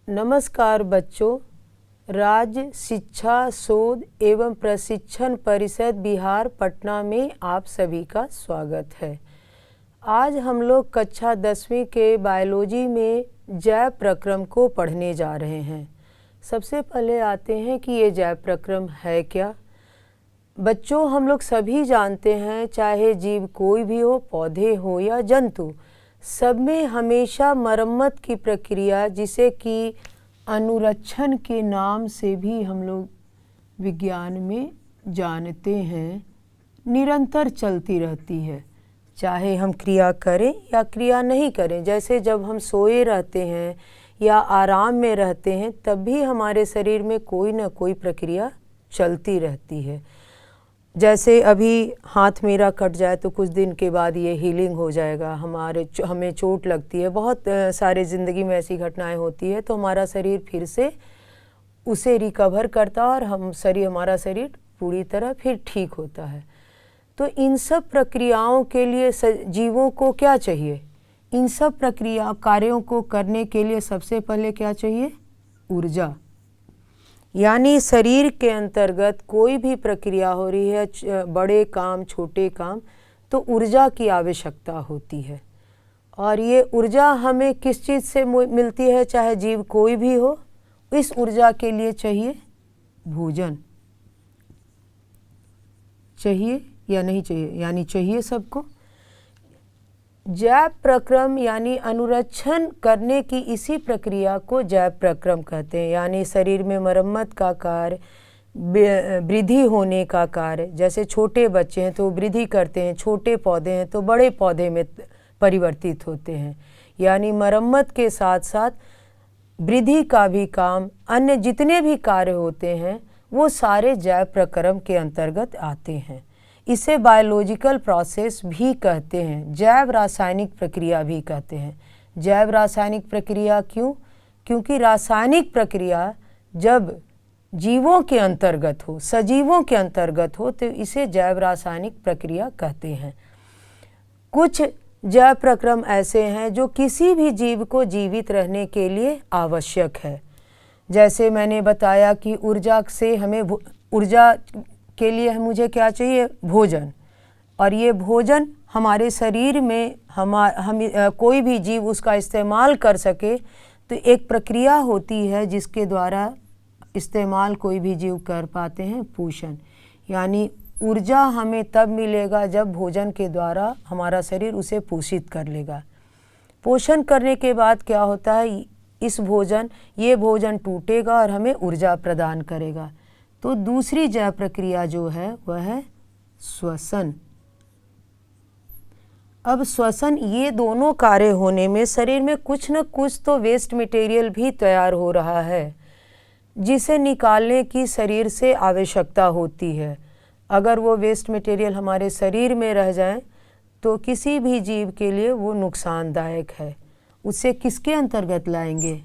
नमस्कार बच्चों, राज्य शिक्षा शोध एवं प्रशिक्षण परिषद बिहार पटना में आप सभी का स्वागत है। आज हम लोग कक्षा 10वीं के बायोलॉजी में जैव प्रक्रम को पढ़ने जा रहे हैं। सबसे पहले आते हैं कि ये जैव प्रक्रम है क्या। बच्चों, हम लोग सभी जानते हैं, चाहे जीव कोई भी हो, पौधे हो या जंतु, सब में हमेशा मरम्मत की प्रक्रिया, जिसे कि अनुरक्षण के नाम से भी हम लोग विज्ञान में जानते हैं, निरंतर चलती रहती है। चाहे हम क्रिया करें या क्रिया नहीं करें, जैसे जब हम सोए रहते हैं या आराम में रहते हैं, तब भी हमारे शरीर में कोई ना कोई प्रक्रिया चलती रहती है। जैसे अभी हाथ मेरा कट जाए तो कुछ दिन के बाद ये हीलिंग हो जाएगा। हमें चोट लगती है, बहुत सारे ज़िंदगी में ऐसी घटनाएं होती है, तो हमारा शरीर फिर से उसे रिकवर करता है और हमारा शरीर पूरी तरह फिर ठीक होता है। तो इन सब प्रक्रियाओं के लिए जीवों को क्या चाहिए? इन सब प्रक्रिया कार्यों को करने के लिए सबसे पहले क्या चाहिए? ऊर्जा। यानी शरीर के अंतर्गत कोई भी प्रक्रिया हो रही है, बड़े काम छोटे काम, तो ऊर्जा की आवश्यकता होती है। और ये ऊर्जा हमें किस चीज़ से मिलती है? चाहे जीव कोई भी हो, इस ऊर्जा के लिए चाहिए भोजन। चाहिए या नहीं चाहिए? यानी चाहिए सबको। जैव प्रक्रम यानी अनुरक्षण करने की इसी प्रक्रिया को जैव प्रक्रम कहते हैं। यानी शरीर में मरम्मत का कार्य, वृद्धि होने का कार्य। जैसे छोटे बच्चे हैं तो वृद्धि करते हैं, छोटे पौधे हैं तो बड़े पौधे में परिवर्तित होते हैं। यानी मरम्मत के साथ साथ वृद्धि का भी काम, अन्य जितने भी कार्य होते हैं वो सारे जैव प्रक्रम के अंतर्गत आते हैं। इसे बायोलॉजिकल प्रोसेस भी कहते हैं, जैव रासायनिक प्रक्रिया भी कहते हैं। जैव रासायनिक प्रक्रिया क्यों? क्योंकि रासायनिक प्रक्रिया जब जीवों के अंतर्गत हो, सजीवों के अंतर्गत हो, तो इसे जैव रासायनिक प्रक्रिया कहते हैं। कुछ जैव प्रक्रम ऐसे हैं जो किसी भी जीव को जीवित रहने के लिए आवश्यक है। जैसे मैंने बताया कि ऊर्जा के लिए मुझे क्या चाहिए? भोजन। और ये भोजन हमारे शरीर में कोई भी जीव उसका इस्तेमाल कर सके, तो एक प्रक्रिया होती है जिसके द्वारा इस्तेमाल कोई भी जीव कर पाते हैं, पोषण। यानी ऊर्जा हमें तब मिलेगा जब भोजन के द्वारा हमारा शरीर उसे पोषित कर लेगा। पोषण करने के बाद क्या होता है? ये भोजन टूटेगा और हमें ऊर्जा प्रदान करेगा। तो दूसरी जैव प्रक्रिया जो है वह है श्वसन। अब श्वसन, ये दोनों कार्य होने में शरीर में कुछ न कुछ तो वेस्ट मटेरियल भी तैयार हो रहा है, जिसे निकालने की शरीर से आवश्यकता होती है। अगर वो वेस्ट मटेरियल हमारे शरीर में रह जाए तो किसी भी जीव के लिए वो नुकसानदायक है। उसे किसके अंतर्गत लाएंगे?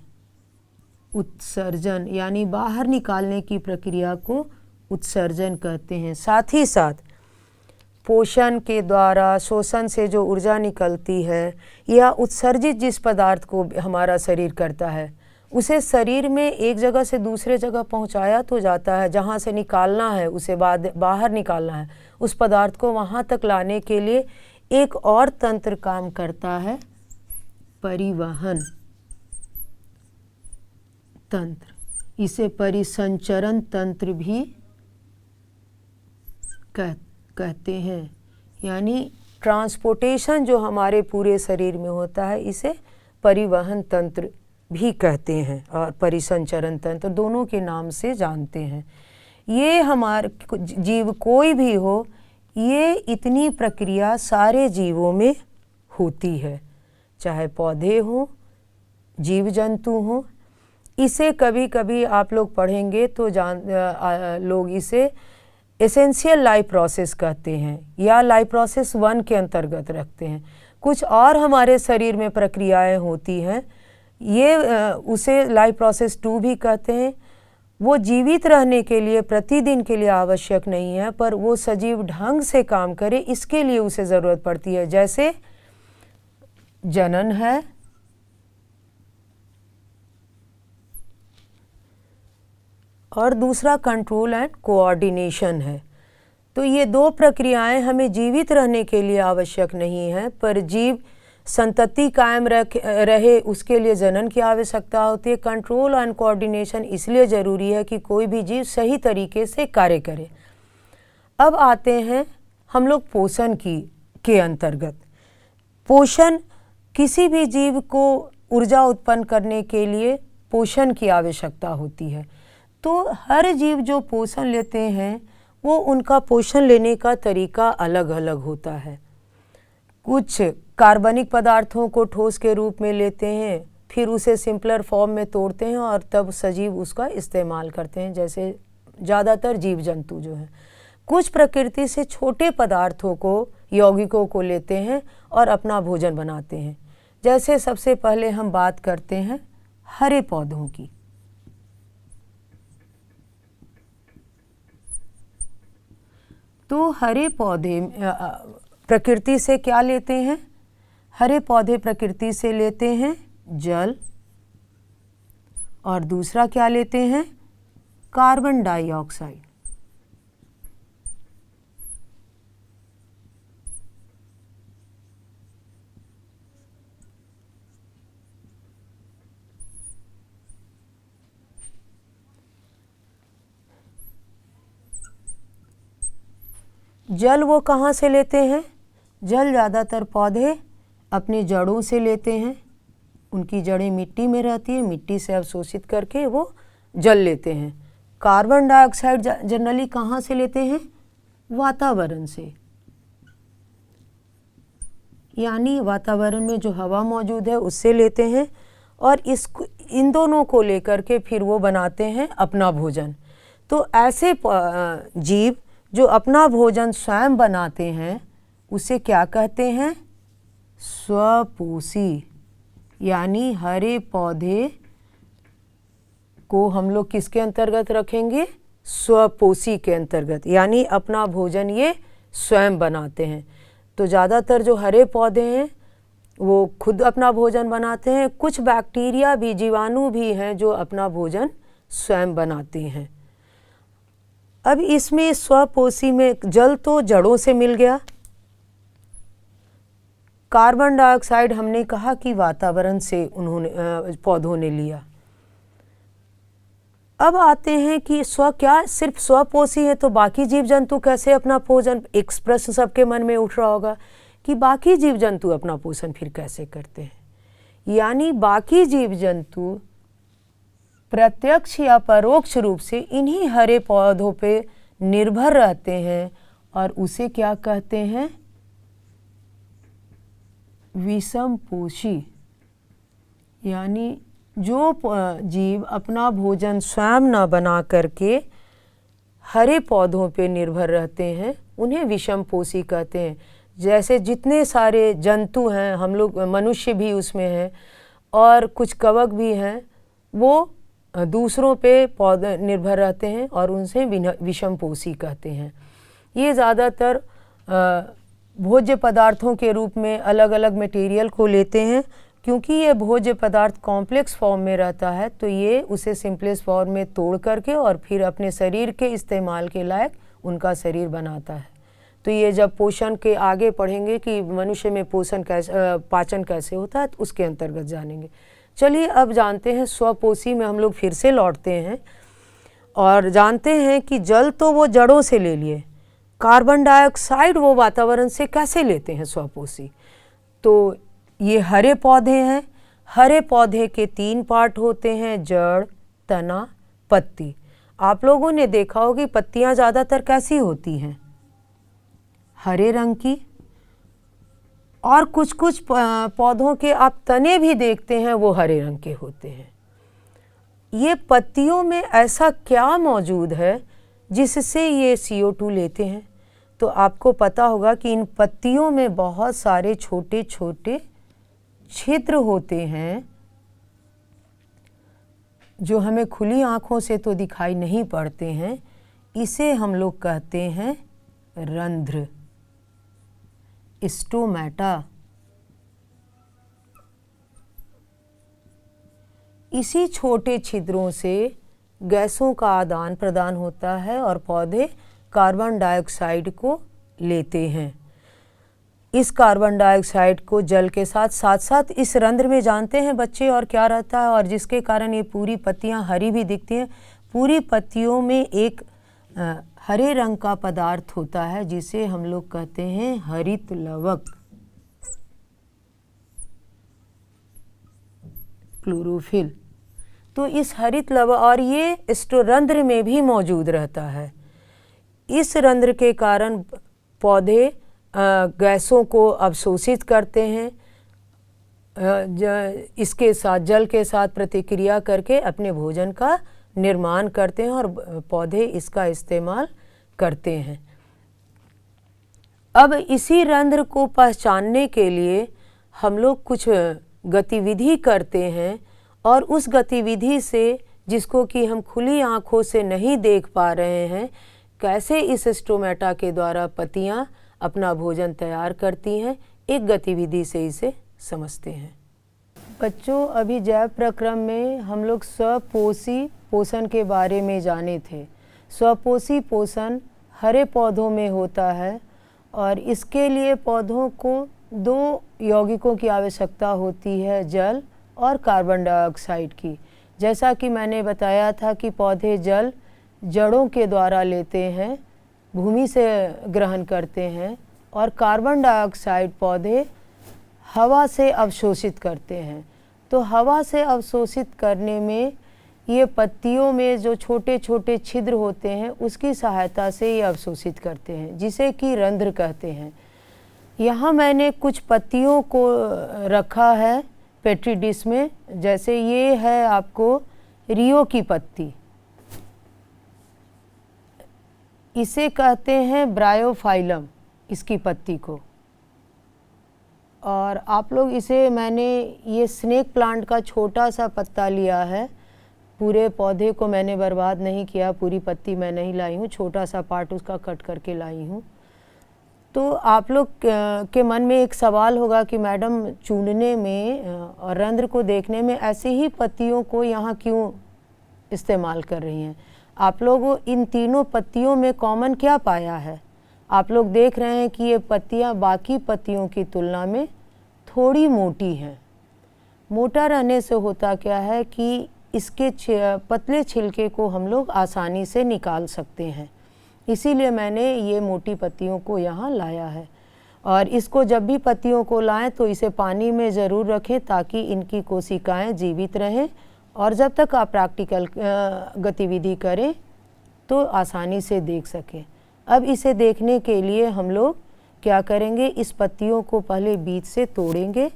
उत्सर्जन, यानी बाहर निकालने की प्रक्रिया को उत्सर्जन कहते हैं। साथ ही साथ पोषण के द्वारा, शोषण से जो ऊर्जा निकलती है या उत्सर्जित जिस पदार्थ को हमारा शरीर करता है, उसे शरीर में एक जगह से दूसरे जगह पहुंचाया तो जाता है। जहां से निकालना है उसे बाहर निकालना है, उस पदार्थ को वहां तक लाने के लिए एक और तंत्र काम करता है, परिवहन तंत्र। इसे परिसंचरण तंत्र भी कहते हैं। यानी ट्रांसपोर्टेशन जो हमारे पूरे शरीर में होता है, इसे परिवहन तंत्र भी कहते हैं और परिसंचरण तंत्र, दोनों के नाम से जानते हैं। ये हमारे जीव कोई भी हो, ये इतनी प्रक्रिया सारे जीवों में होती है, चाहे पौधे हों, जीव जंतु हों। इसे कभी कभी आप लोग पढ़ेंगे तो लोग इसे एसेंशियल लाइफ प्रोसेस कहते हैं या लाइफ प्रोसेस 1 के अंतर्गत रखते हैं। कुछ और हमारे शरीर में प्रक्रियाएं होती हैं, ये उसे लाइफ प्रोसेस 2 भी कहते हैं। वो जीवित रहने के लिए, प्रतिदिन के लिए आवश्यक नहीं है, पर वो सजीव ढंग से काम करे इसके लिए उसे ज़रूरत पड़ती है। जैसे जनन है, और दूसरा कंट्रोल एंड कोऑर्डिनेशन है। तो ये दो प्रक्रियाएं हमें जीवित रहने के लिए आवश्यक नहीं है, पर जीव संतति कायम रहे उसके लिए जनन की आवश्यकता होती है। कंट्रोल एंड कोऑर्डिनेशन इसलिए ज़रूरी है कि कोई भी जीव सही तरीके से कार्य करे। अब आते हैं हम लोग पोषण के अंतर्गत। पोषण, किसी भी जीव को ऊर्जा उत्पन्न करने के लिए पोषण की आवश्यकता होती है। तो हर जीव जो पोषण लेते हैं वो उनका पोषण लेने का तरीका अलग अलग होता है। कुछ कार्बनिक पदार्थों को ठोस के रूप में लेते हैं, फिर उसे सिंपलर फॉर्म में तोड़ते हैं और तब सजीव उसका इस्तेमाल करते हैं, जैसे ज़्यादातर जीव जंतु जो हैं। कुछ प्रकृति से छोटे पदार्थों को, यौगिकों को लेते हैं और अपना भोजन बनाते हैं। जैसे सबसे पहले हम बात करते हैं हरे पौधों की। तो हरे पौधे प्रकृति से क्या लेते हैं? हरे पौधे प्रकृति से लेते हैं जल, और दूसरा क्या लेते हैं? Carbon dioxide. जल वो कहाँ से लेते हैं? जल ज़्यादातर पौधे अपनी जड़ों से लेते हैं। उनकी जड़ें मिट्टी में रहती है, मिट्टी से अवशोषित करके वो जल लेते हैं। कार्बन डाइऑक्साइड जनरली कहाँ से लेते हैं? वातावरण से, यानी वातावरण में जो हवा मौजूद है उससे लेते हैं, और इन दोनों को लेकर के फिर वो बनाते हैं अपना भोजन। तो ऐसे जीव जो अपना भोजन स्वयं बनाते हैं उसे क्या कहते हैं? स्वपोषी। यानी हरे पौधे को हम लोग किसके अंतर्गत रखेंगे? स्वपोषी के अंतर्गत, यानी अपना भोजन ये स्वयं बनाते हैं। तो ज़्यादातर जो हरे पौधे हैं वो खुद अपना भोजन बनाते हैं। कुछ बैक्टीरिया भी, जीवाणु भी हैं जो अपना भोजन स्वयं बनाते हैं। अब इसमें स्वपोषी में जल तो जड़ों से मिल गया, कार्बन डाइऑक्साइड हमने कहा कि वातावरण से पौधों ने लिया। अब आते हैं कि क्या सिर्फ स्वपोषी है तो बाकी जीव जंतु कैसे अपना भोजन? एक प्रश्न सबके मन में उठ रहा होगा कि बाकी जीव जंतु अपना पोषण फिर कैसे करते हैं। यानी बाकी जीव जंतु प्रत्यक्ष या परोक्ष रूप से इन्हीं हरे पौधों पे निर्भर रहते हैं, और उसे क्या कहते हैं? विषमपोषी। यानी जो जीव अपना भोजन स्वयं न बना करके हरे पौधों पे निर्भर रहते हैं उन्हें विषमपोषी कहते हैं। जैसे जितने सारे जंतु हैं, हम लोग मनुष्य भी उसमें हैं और कुछ कवक भी हैं, वो दूसरों पे पौधे निर्भर रहते हैं और उनसे विषमपोषी कहते हैं। ये ज़्यादातर भोज्य पदार्थों के रूप में अलग अलग मटेरियल को लेते हैं। क्योंकि ये भोज्य पदार्थ कॉम्प्लेक्स फॉर्म में रहता है तो ये उसे सिंपलेस्ट फॉर्म में तोड़ करके और फिर अपने शरीर के इस्तेमाल के लायक उनका शरीर बनाता है। तो ये जब पोषण के आगे पढ़ेंगे कि मनुष्य में पाचन कैसे होता है तो उसके अंतर्गत जानेंगे। चलिए अब जानते हैं स्वपोषी में हम लोग फिर से लौटते हैं और जानते हैं कि जल तो वो जड़ों से ले लिए, कार्बन डाइऑक्साइड वो वातावरण से कैसे लेते हैं स्वपोषी। तो ये हरे पौधे हैं। हरे पौधे के 3 पार्ट होते हैं, जड़, तना, पत्ती। आप लोगों ने देखा होगा कि पत्तियां ज़्यादातर कैसी होती हैं? हरे रंग की। और कुछ कुछ पौधों के आप तने भी देखते हैं वो हरे रंग के होते हैं। ये पत्तियों में ऐसा क्या मौजूद है जिससे ये CO2 लेते हैं? तो आपको पता होगा कि इन पत्तियों में बहुत सारे छोटे छोटे छिद्र होते हैं जो हमें खुली आँखों से तो दिखाई नहीं पड़ते हैं। इसे हम लोग कहते हैं रंध्र, स्टोमेटा। इसी छोटे छिद्रों से गैसों का आदान प्रदान होता है और पौधे कार्बन डाइऑक्साइड को लेते हैं। इस कार्बन डाइऑक्साइड को जल के साथ साथ इस रंध्र में जानते हैं बच्चे और क्या रहता है, और जिसके कारण ये पूरी पत्तियां हरी भी दिखती हैं। पूरी पत्तियों में एक हरे रंग का पदार्थ होता है जिसे हम लोग कहते हैं हरित लवक, क्लोरोफिल। तो इस हरित लवक, और ये रंध्र में भी मौजूद रहता है। इस रंध्र के कारण पौधे गैसों को अवशोषित करते हैं, इसके साथ जल के साथ प्रतिक्रिया करके अपने भोजन का निर्माण करते हैं और पौधे इसका इस्तेमाल करते हैं। अब इसी रंध्र को पहचानने के लिए हम लोग कुछ गतिविधि करते हैं, और उस गतिविधि से, जिसको कि हम खुली आँखों से नहीं देख पा रहे हैं, कैसे इस स्टोमेटा के द्वारा पत्तियाँ अपना भोजन तैयार करती हैं, एक गतिविधि से इसे समझते हैं। बच्चों, अभी जैव प्रक्रम में हम लोग स्वपोषी पोषण के बारे में जाने थे। स्वपोषी पोषण हरे पौधों में होता है और इसके लिए पौधों को 2 यौगिकों की आवश्यकता होती है, जल और कार्बन डाइऑक्साइड की। जैसा कि मैंने बताया था कि पौधे जल जड़ों के द्वारा लेते हैं, भूमि से ग्रहण करते हैं, और कार्बन डाइऑक्साइड पौधे हवा से अवशोषित करते हैं। तो हवा से अवशोषित करने में ये पत्तियों में जो छोटे छोटे छिद्र होते हैं उसकी सहायता से ये अवशोषित करते हैं, जिसे कि रंध्र कहते हैं। यहाँ मैंने कुछ पत्तियों को रखा है पेट्री डिश में। जैसे ये है आपको रियो की पत्ती, इसे कहते हैं ब्रायोफाइलम, इसकी पत्ती को। और आप लोग इसे, मैंने ये स्नेक प्लांट का छोटा सा पत्ता लिया है, पूरे पौधे को मैंने बर्बाद नहीं किया, पूरी पत्ती मैं नहीं लाई हूँ, छोटा सा पार्ट उसका कट करके लाई हूँ। तो आप लोग के मन में एक सवाल होगा कि मैडम चूंडने में और रंध्र को देखने में ऐसे ही पत्तियों को यहाँ क्यों इस्तेमाल कर रही हैं? आप लोग इन तीनों पत्तियों में कॉमन क्या पाया है? आप लोग देख रहे हैं कि ये पत्तियाँ बाकी पत्तियों की तुलना में थोड़ी मोटी हैं। मोटा रहने से होता क्या है कि इसके पतले छिलके को हम लोग आसानी से निकाल सकते हैं, इसीलिए मैंने ये मोटी पत्तियों को यहाँ लाया है। और इसको जब भी पत्तियों को लाएं तो इसे पानी में ज़रूर रखें ताकि इनकी कोशिकाएं जीवित रहें, और जब तक आप प्रैक्टिकल गतिविधि करें तो आसानी से देख सकें। अब इसे देखने के लिए हम लोग क्या करेंगे, इस पत्तियों को पहले बीच से तोड़ेंगे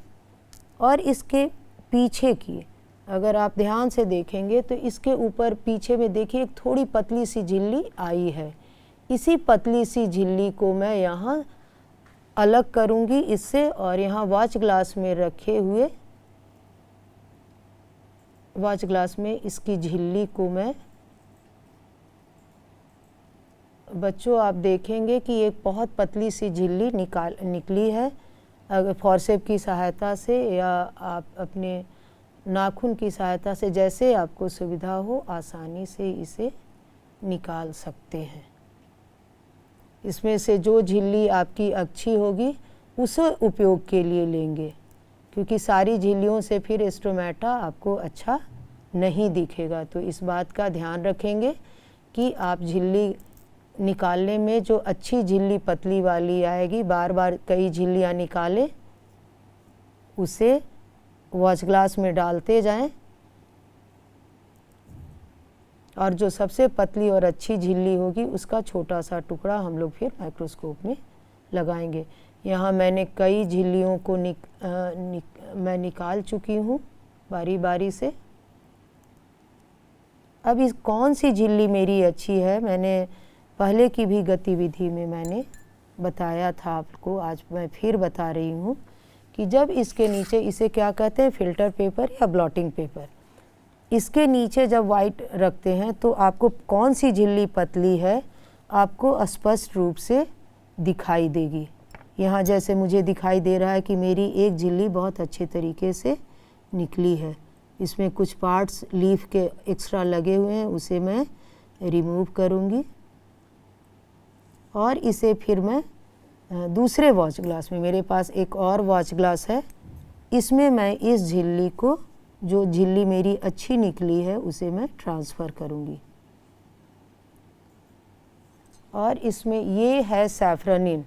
और इसके पीछे की, अगर आप ध्यान से देखेंगे तो इसके ऊपर पीछे में देखिए एक थोड़ी पतली सी झिल्ली आई है। इसी पतली सी झिल्ली को मैं यहाँ अलग करूँगी इससे, और यहाँ वॉच ग्लास में रखे हुए वॉच ग्लास में इसकी झिल्ली को मैं, बच्चों आप देखेंगे कि एक बहुत पतली सी झिल्ली निकली है। अगर फॉरसेप की सहायता से या आप अपने नाखून की सहायता से, जैसे आपको सुविधा हो, आसानी से इसे निकाल सकते हैं। इसमें से जो झिल्ली आपकी अच्छी होगी उसे उपयोग के लिए लेंगे, क्योंकि सारी झिल्लियों से फिर स्टोमेटा आपको अच्छा नहीं दिखेगा। तो इस बात का ध्यान रखेंगे कि आप झिल्ली निकालने में जो अच्छी झिल्ली पतली वाली आएगी, बार बार कई झिल्लियाँ निकालें, उसे वॉच ग्लास में डालते जाएं, और जो सबसे पतली और अच्छी झिल्ली होगी उसका छोटा सा टुकड़ा हम लोग फिर माइक्रोस्कोप में लगाएंगे। यहाँ मैंने कई झिल्लियों को मैं निकाल चुकी हूँ बारी बारी से। अब इस कौन सी झिल्ली मेरी अच्छी है, मैंने पहले की भी गतिविधि में मैंने बताया था आपको, आज मैं फिर बता रही हूँ कि जब इसके नीचे, इसे क्या कहते हैं, फिल्टर पेपर या ब्लॉटिंग पेपर, इसके नीचे जब वाइट रखते हैं तो आपको कौन सी झिल्ली पतली है आपको स्पष्ट रूप से दिखाई देगी। यहाँ जैसे मुझे दिखाई दे रहा है कि मेरी एक झिल्ली बहुत अच्छे तरीके से निकली है, इसमें कुछ पार्ट्स लीफ के एक्स्ट्रा लगे हुए हैं, उसे मैं रिमूव करूँगी और इसे फिर मैं दूसरे वॉच ग्लास में, मेरे पास एक और वॉच ग्लास है, इसमें मैं इस झिल्ली को, जो झिल्ली मेरी अच्छी निकली है, उसे मैं ट्रांसफ़र करूँगी। और इसमें ये है सैफ्रोनिन।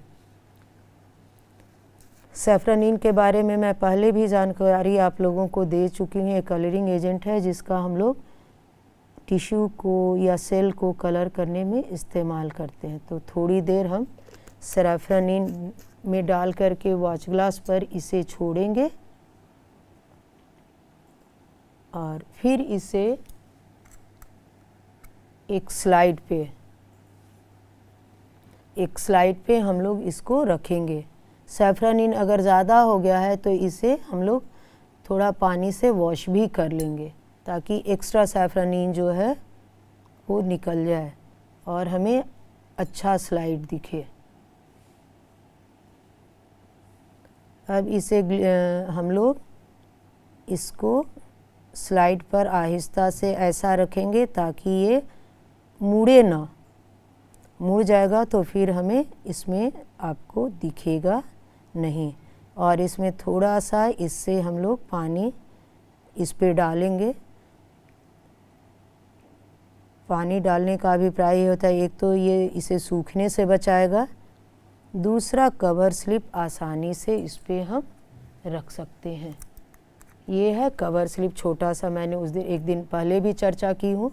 सैफ्रोनिन के बारे में मैं पहले भी जानकारी आप लोगों को दे चुकी हूँ। एक कलरिंग एजेंट है जिसका हम लोग टिश्यू को या सेल को कलर करने में इस्तेमाल करते हैं। तो थोड़ी देर हम सैफ्रोनिन में डाल करके वॉच ग्लास पर इसे छोड़ेंगे और फिर इसे एक स्लाइड पे हम लोग इसको रखेंगे। सैफ्रोनिन अगर ज़्यादा हो गया है तो इसे हम लोग थोड़ा पानी से वॉश भी कर लेंगे ताकि एक्स्ट्रा सैफ्रोनिन जो है वो निकल जाए और हमें अच्छा स्लाइड दिखे। अब इसे हम लोग इसको स्लाइड पर आहिस्ता से ऐसा रखेंगे ताकि ये मुड़े ना, मुड़ जाएगा तो फिर हमें इसमें आपको दिखेगा नहीं। और इसमें थोड़ा सा इससे हम लोग पानी इस पे डालेंगे। पानी डालने का अभिप्राय ये होता है, एक तो ये इसे सूखने से बचाएगा, दूसरा कवर स्लिप आसानी से इस पे हम रख सकते हैं। ये है कवर स्लिप, छोटा सा, मैंने उस दिन एक दिन पहले भी चर्चा की हूँ।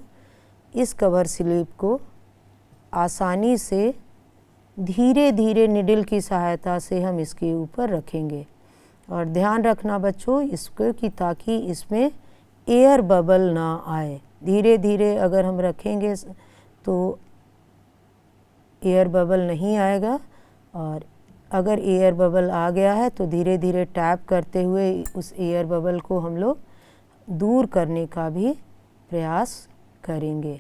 इस कवर स्लिप को आसानी से धीरे धीरे निडल की सहायता से हम इसके ऊपर रखेंगे। और ध्यान रखना बच्चों इसको कि ताकि इसमें एयर बबल ना आए। धीरे धीरे अगर हम रखेंगे तो एयर बबल नहीं आएगा, और अगर एयर बबल आ गया है तो धीरे धीरे टैप करते हुए उस एयर बबल को हम लोग दूर करने का भी प्रयास करेंगे।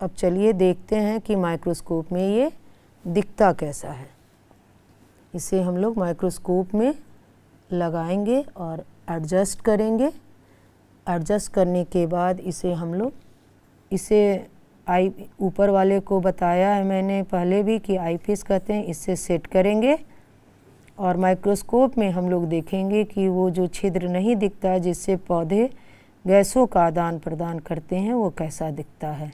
अब चलिए देखते हैं कि माइक्रोस्कोप में ये दिखता कैसा है। इसे हम लोग माइक्रोस्कोप में लगाएंगे और एडजस्ट करेंगे। एडजस्ट करने के बाद इसे हम लोग, इसे आई ऊपर वाले को बताया है मैंने पहले भी कि आईपीस कहते हैं, इससे सेट करेंगे और माइक्रोस्कोप में हम लोग देखेंगे कि वो जो छिद्र नहीं दिखता है जिससे पौधे गैसों का आदान प्रदान करते हैं वो कैसा दिखता है।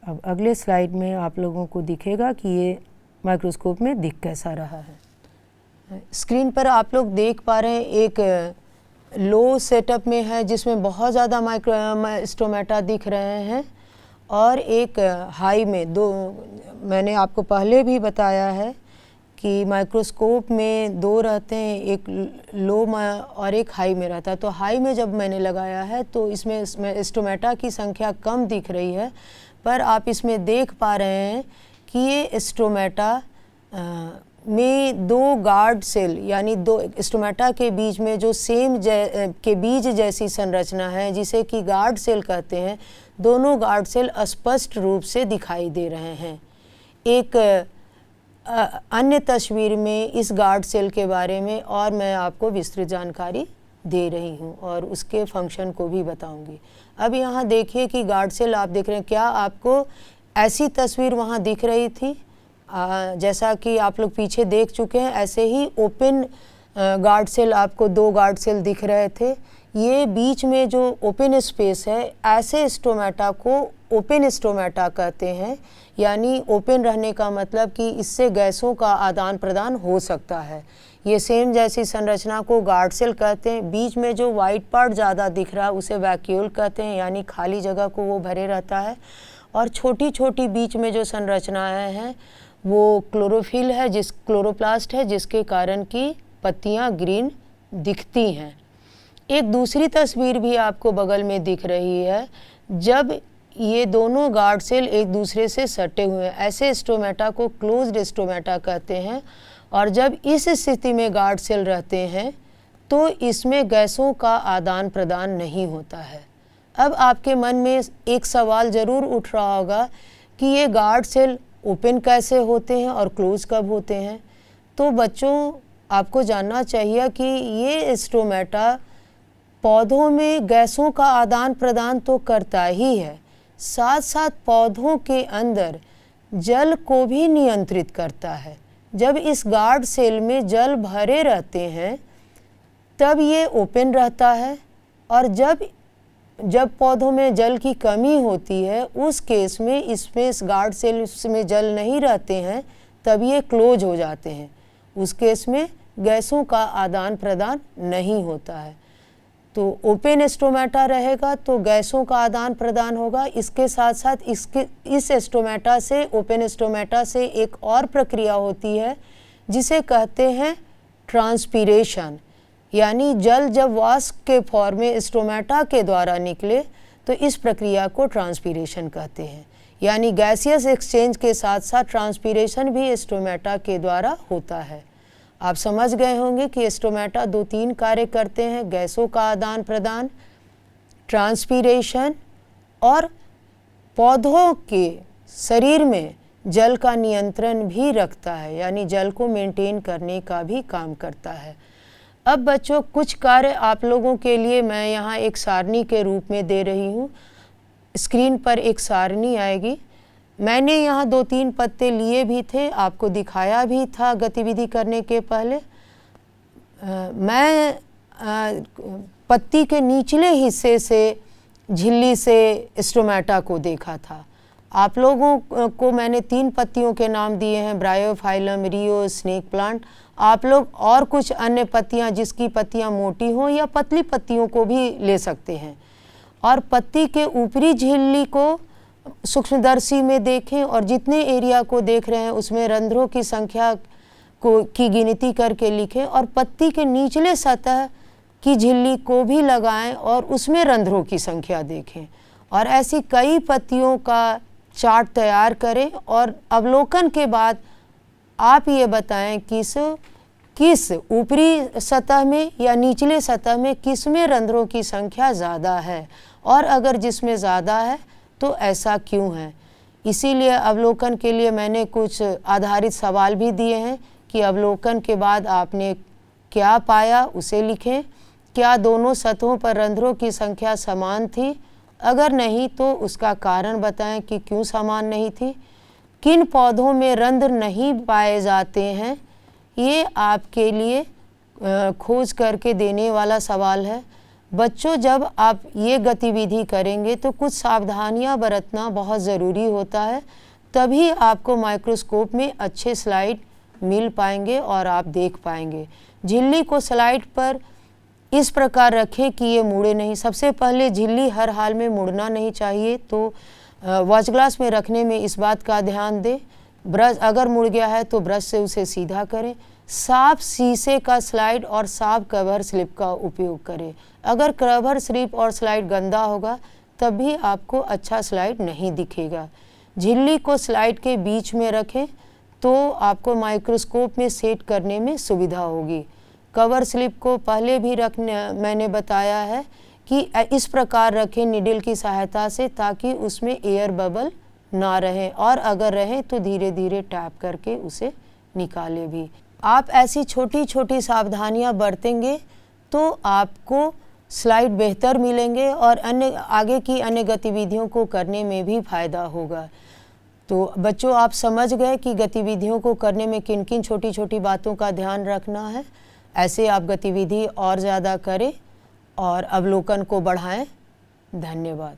अब अगले स्लाइड में आप लोगों को दिखेगा कि ये माइक्रोस्कोप में दिख कैसा रहा है। स्क्रीन पर आप लोग देख पा रहे हैं एक लो सेटअप में है जिसमें बहुत ज़्यादा स्टोमेटा दिख रहे हैं, और एक हाई में दो, मैंने आपको पहले भी बताया है कि माइक्रोस्कोप में दो रहते हैं, एक लो में और एक हाई में रहता है। तो हाई में जब मैंने लगाया है तो इसमें स्टोमेटा की संख्या कम दिख रही है, पर आप इसमें देख पा रहे हैं कि ये स्टोमेटा में दो गार्ड सेल, यानी दो स्टोमेटा के बीच में जो सेम के बीज जैसी संरचना है जिसे कि गार्ड सेल कहते हैं, दोनों गार्ड सेल स्पष्ट रूप से दिखाई दे रहे हैं। एक अन्य तस्वीर में इस गार्ड सेल के बारे में और मैं आपको विस्तृत जानकारी दे रही हूँ और उसके फंक्शन को भी बताऊंगी। अब यहाँ देखिए कि गार्ड सेल आप देख रहे हैं, क्या आपको ऐसी तस्वीर वहाँ दिख रही थी? जैसा कि आप लोग पीछे देख चुके हैं, ऐसे ही ओपन गार्ड सेल, आपको दो गार्ड सेल दिख रहे थे। ये बीच में जो ओपन स्पेस है, ऐसे स्टोमेटा को ओपन स्टोमेटा कहते हैं, यानी ओपन रहने का मतलब कि इससे गैसों का आदान प्रदान हो सकता है। ये सेम जैसी संरचना को गार्ड सेल कहते हैं। बीच में जो वाइट पार्ट ज़्यादा दिख रहा है उसे वैक्यूल कहते हैं, यानी खाली जगह को वो भरे रहता है। और छोटी छोटी बीच में जो संरचनाएं हैं वो क्लोरोफिल है, क्लोरोप्लास्ट है, जिसके कारण कि पत्तियां ग्रीन दिखती हैं। एक दूसरी तस्वीर भी आपको बगल में दिख रही है, जब ये दोनों गार्ड सेल एक दूसरे से सटे हुए हैं, ऐसे स्टोमेटा को क्लोज्ड स्टोमेटा कहते हैं। और जब इस स्थिति में गार्ड सेल रहते हैं तो इसमें गैसों का आदान प्रदान नहीं होता है। अब आपके मन में एक सवाल ज़रूर उठ रहा होगा कि ये गार्ड सेल ओपन कैसे होते हैं और क्लोज कब होते हैं। तो बच्चों, आपको जानना चाहिए कि ये स्टोमेटा पौधों में गैसों का आदान प्रदान तो करता ही है, साथ साथ पौधों के अंदर जल को भी नियंत्रित करता है। जब इस गार्ड सेल में जल भरे रहते हैं तब ये ओपन रहता है, और जब पौधों में जल की कमी होती है उस केस में इसमें इस गार्ड सेल में जल नहीं रहते हैं तब ये क्लोज हो जाते हैं। उस केस में गैसों का आदान प्रदान नहीं होता है। तो ओपन स्टोमेटा रहेगा तो गैसों का आदान प्रदान होगा। इसके साथ साथ इस स्टोमेटा से, ओपन स्टोमेटा से एक और प्रक्रिया होती है जिसे कहते हैं ट्रांसपीरेशन, यानी जल जब वाष्प के फॉर्म में स्टोमेटा के द्वारा निकले तो इस प्रक्रिया को ट्रांसपीरेशन कहते हैं। यानी गैसियस एक्सचेंज के साथ साथ ट्रांसपीरेशन भी स्टोमेटा के द्वारा होता है। आप समझ गए होंगे कि स्टोमेटा 2-3 कार्य करते हैं: गैसों का आदान प्रदान, ट्रांसपीरेशन, और पौधों के शरीर में जल का नियंत्रण भी रखता है, यानी जल को मेंटेन करने का भी काम करता है। अब बच्चों, कुछ कार्य आप लोगों के लिए मैं यहाँ एक सारणी के रूप में दे रही हूँ। स्क्रीन पर एक सारणी आएगी। मैंने यहाँ 2-3 पत्ते लिए भी थे, आपको दिखाया भी था गतिविधि करने के पहले। मैं पत्ती के निचले हिस्से से झिल्ली से स्टोमेटा को देखा था। आप लोगों को मैंने 3 पत्तियों के नाम दिए हैं: ब्रायोफाइलम, रियो, स्नेक प्लांट। आप लोग और कुछ अन्य पत्तियां जिसकी पत्तियां मोटी हों या पतली पत्तियों को भी ले सकते हैं। और पत्ती के ऊपरी झिल्ली को सूक्ष्मदर्शी में देखें और जितने एरिया को देख रहे हैं उसमें रंध्रों की संख्या की गिनती करके लिखें, और पत्ती के निचले सतह की झिल्ली को भी लगाएं और उसमें रंध्रों की संख्या देखें। और ऐसी कई पत्तियों का चार्ट तैयार करें और अवलोकन के बाद आप ये बताएं किस ऊपरी सतह में या निचले सतह में किस में रंध्रों की संख्या ज़्यादा है, और अगर जिसमें ज़्यादा है तो ऐसा क्यों है। इसीलिए अवलोकन के लिए मैंने कुछ आधारित सवाल भी दिए हैं कि अवलोकन के बाद आपने क्या पाया उसे लिखें। क्या दोनों सतहों पर रंध्रों की संख्या समान थी? अगर नहीं तो उसका कारण बताएं कि क्यों समान नहीं थी। किन पौधों में रंध्र नहीं पाए जाते हैं, ये आपके लिए खोज करके देने वाला सवाल है। बच्चों, जब आप ये गतिविधि करेंगे तो कुछ सावधानियां बरतना बहुत ज़रूरी होता है, तभी आपको माइक्रोस्कोप में अच्छे स्लाइड मिल पाएंगे और आप देख पाएंगे। झिल्ली को स्लाइड पर इस प्रकार रखें कि ये मुड़े नहीं। सबसे पहले झिल्ली हर हाल में मुड़ना नहीं चाहिए, तो वॉच ग्लास में रखने में इस बात का ध्यान दें। ब्रश अगर मुड़ गया है तो ब्रश से उसे सीधा करें। साफ शीशे का स्लाइड और साफ कवर स्लिप का उपयोग करें। अगर कवर स्लिप और स्लाइड गंदा होगा तब भी आपको अच्छा स्लाइड नहीं दिखेगा। झिल्ली को स्लाइड के बीच में रखें तो आपको माइक्रोस्कोप में सेट करने में सुविधा होगी। कवर स्लिप को पहले भी मैंने बताया है कि इस प्रकार रखें निडल की सहायता से, ताकि उसमें एयर बबल ना रहे, और अगर रहें तो धीरे धीरे टैप करके उसे निकालें भी। आप ऐसी छोटी छोटी सावधानियां बरतेंगे तो आपको स्लाइड बेहतर मिलेंगे और आगे की अन्य गतिविधियों को करने में भी फ़ायदा होगा। तो बच्चों, आप समझ गए कि गतिविधियों को करने में किन किन छोटी छोटी बातों का ध्यान रखना है। ऐसे आप गतिविधि और ज़्यादा करें और अवलोकन को बढ़ाएं। धन्यवाद।